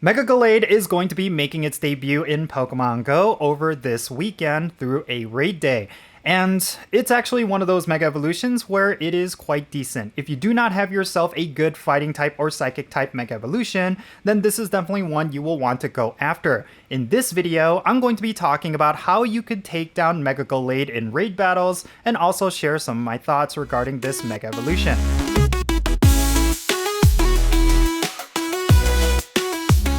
Mega Gallade is going to be making its debut in Pokémon GO over this weekend through a raid day. And it's actually one of those Mega Evolutions where it is quite decent. If you do not have yourself a good Fighting type or Psychic type Mega Evolution, then this is definitely one you will want to go after. In this video, I'm going to be talking about how you could take down Mega Gallade in raid battles, and also share some of my thoughts regarding this Mega Evolution.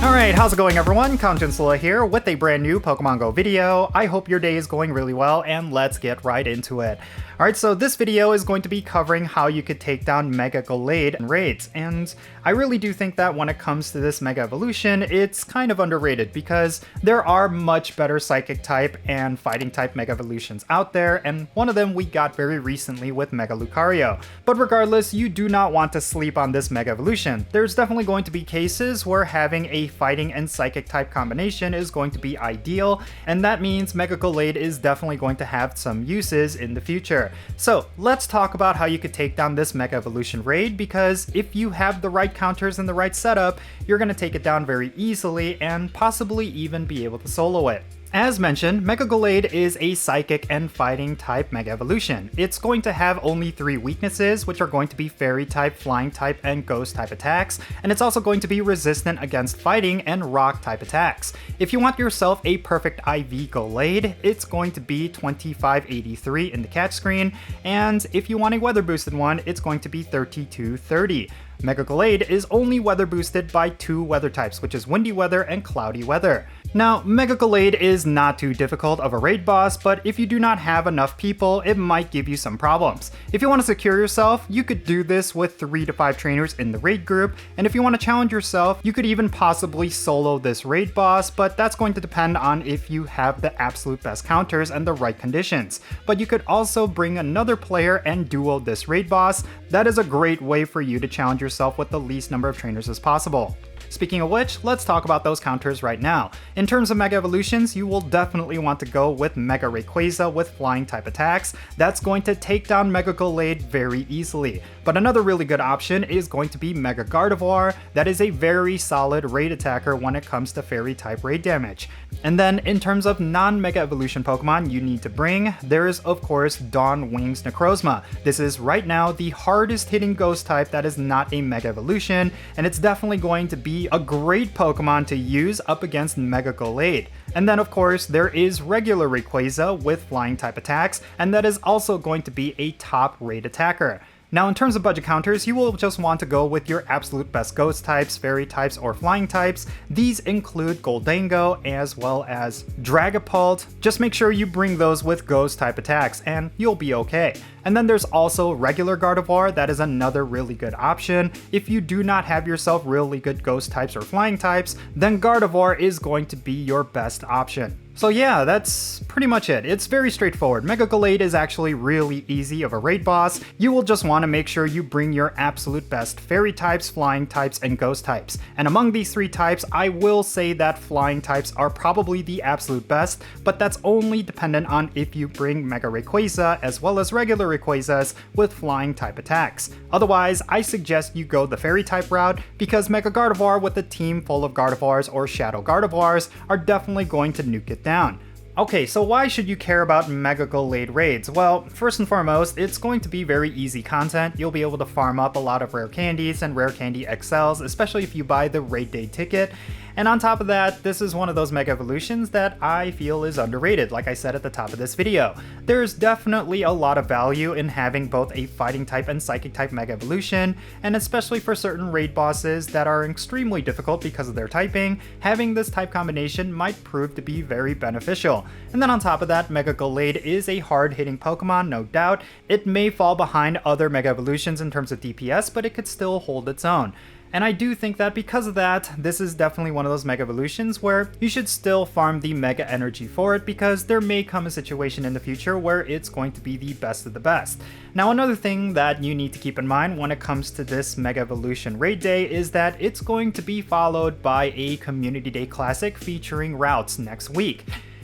Alright, how's it going everyone? Jinsula here with a brand new Pokemon GO video. I hope your day is going really well, and let's get right into it. Alright, so this video is going to be covering how you could take down Mega Gallade in raids, and I really do think that when it comes to this Mega Evolution, it's kind of underrated because there are much better Psychic type and Fighting type Mega Evolutions out there, and one of them we got very recently with Mega Lucario. But regardless, you do not want to sleep on this Mega Evolution. There's definitely going to be cases where having a Fighting and Psychic type combination is going to be ideal, and that means Mega Gallade is definitely going to have some uses in the future. So let's talk about how you could take down this Mega Evolution raid, because if you have the right counters and the right setup, you're going to take it down very easily and possibly even be able to solo it. As mentioned, Mega Gallade is a Psychic and Fighting type Mega Evolution. It's going to have only 3 weaknesses, which are going to be Fairy type, Flying type, and Ghost type attacks, and it's also going to be resistant against Fighting and Rock type attacks. If you want yourself a perfect IV Gallade, it's going to be 2583 in the catch screen, and if you want a weather boosted one, it's going to be 3230. Mega Gallade is only weather boosted by 2 weather types, which is windy weather and cloudy weather. Now, Mega Gallade is not too difficult of a raid boss, but if you do not have enough people, it might give you some problems. If you want to secure yourself, you could do this with 3 to 5 trainers in the raid group, and if you want to challenge yourself, you could even possibly solo this raid boss, but that's going to depend on if you have the absolute best counters and the right conditions. But you could also bring another player and duo this raid boss. That is a great way for you to challenge yourself with the least number of trainers as possible. Speaking of which, let's talk about those counters right now. In terms of Mega Evolutions, you will definitely want to go with Mega Rayquaza with Flying type attacks. That's going to take down Mega Gallade very easily. But another really good option is going to be Mega Gardevoir. That is a very solid raid attacker when it comes to Fairy type raid damage. And then in terms of non-Mega Evolution Pokemon you need to bring, there is of course Dawn Wings Necrozma. This is right now the hardest hitting Ghost type that is not a Mega Evolution, and it's definitely going to be a great Pokemon to use up against Mega Gallade. And then of course there is regular Rayquaza with Flying type attacks, and that is also going to be a top raid attacker. Now in terms of budget counters, you will just want to go with your absolute best Ghost types, Fairy types, or Flying types. These include Goldango as well as Dragapult. Just make sure you bring those with Ghost type attacks and you'll be okay. And then there's also regular Gardevoir. That is another really good option. If you do not have yourself really good Ghost types or Flying types, then Gardevoir is going to be your best option. So yeah, that's pretty much it. It's very straightforward. Mega Gallade is actually really easy of a raid boss. You will just want to make sure you bring your absolute best Fairy types, Flying types, and Ghost types. And among these 3 types, I will say that Flying types are probably the absolute best, but that's only dependent on if you bring Mega Rayquaza as well as regular Rayquazas with Flying type attacks. Otherwise, I suggest you go the Fairy type route, because Mega Gardevoir with a team full of Gardevoirs or Shadow Gardevoirs are definitely going to nuke it down. Okay, so why should you care about Mega Gallade raids? Well, first and foremost, it's going to be very easy content. You'll be able to farm up a lot of rare candies and rare candy XLs, especially if you buy the raid day ticket. And on top of that, this is one of those Mega Evolutions that I feel is underrated, like I said at the top of this video. There's definitely a lot of value in having both a Fighting type and Psychic type Mega Evolution, and especially for certain raid bosses that are extremely difficult because of their typing, having this type combination might prove to be very beneficial. And then on top of that, Mega Gallade is a hard-hitting Pokemon, no doubt. It may fall behind other Mega Evolutions in terms of DPS, but it could still hold its own. And I do think that because of that, this is definitely one of those Mega Evolutions where you should still farm the Mega Energy for it, because there may come a situation in the future where it's going to be the best of the best. Now another thing that you need to keep in mind when it comes to this Mega Evolution raid day is that it's going to be followed by a Community Day Classic featuring routes next week.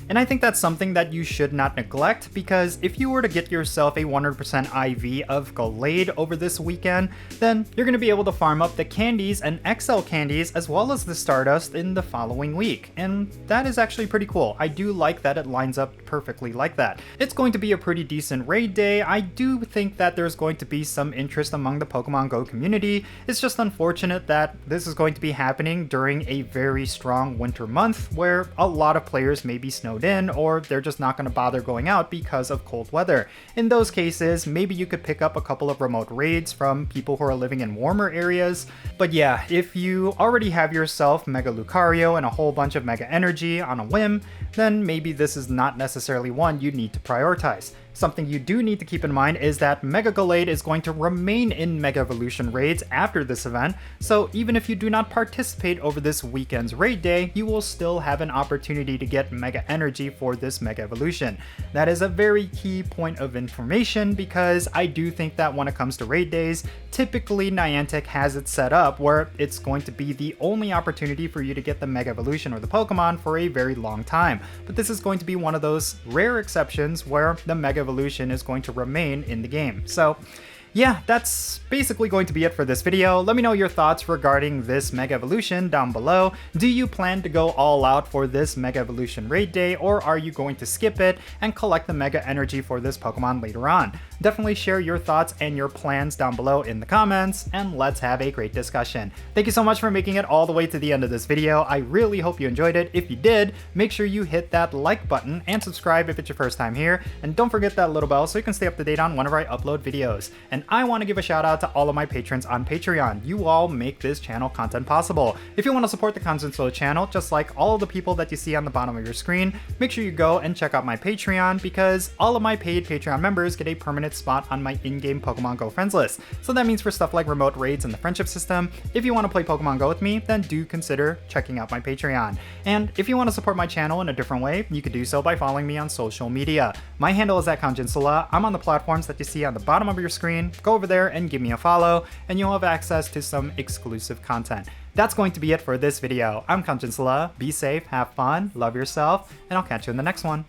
And I think that's something that you should not neglect, because if you were to get yourself a 100% IV of Gallade over this weekend, then you're going to be able to farm up the candies and XL candies as well as the Stardust in the following week. And that is actually pretty cool. I do like that it lines up perfectly like that. It's going to be a pretty decent raid day. I do think that there's going to be some interest among the Pokemon Go community. It's just unfortunate that this is going to be happening during a very strong winter month where a lot of players may be snowed in, or they're just not going to bother going out because of cold weather. In those cases, maybe you could pick up a couple of remote raids from people who are living in warmer areas. But yeah, if you already have yourself Mega Lucario and a whole bunch of Mega Energy on a whim, then maybe this is not necessarily one you need to prioritize. Something you do need to keep in mind is that Mega Gallade is going to remain in Mega Evolution raids after this event, so even if you do not participate over this weekend's raid day, you will still have an opportunity to get Mega Energy for this Mega Evolution. That is a very key point of information, because I do think that when it comes to raid days, typically Niantic has it set up where it's going to be the only opportunity for you to get the Mega Evolution or the Pokemon for a very long time. But this is going to be one of those rare exceptions where the Mega Evolution is going to remain in the game. So yeah, that's basically going to be it for this video. Let me know your thoughts regarding this Mega Evolution down below. Do you plan to go all out for this Mega Evolution raid day, or are you going to skip it and collect the Mega Energy for this Pokemon later on? Definitely share your thoughts and your plans down below in the comments, and let's have a great discussion. Thank you so much for making it all the way to the end of this video. I really hope you enjoyed it. If you did, make sure you hit that like button and subscribe if it's your first time here, and don't forget that little bell so you can stay up to date on whenever I upload videos. And I want to give a shout out to all of my patrons on Patreon. You all make this channel content possible. If you want to support the Gamefreak channel, just like all of the people that you see on the bottom of your screen, make sure you go and check out my Patreon, because all of my paid Patreon members get a permanent spot on my in-game Pokemon Go friends list. So that means for stuff like remote raids and the friendship system, if you want to play Pokemon Go with me, then do consider checking out my Patreon. And if you want to support my channel in a different way, you can do so by following me on social media. My handle is @Jinsula. I'm on the platforms that you see on the bottom of your screen. Go over there and give me a follow, and you'll have access to some exclusive content. That's going to be it for this video. I'm Jinsula. Be safe, have fun, love yourself, and I'll catch you in the next one.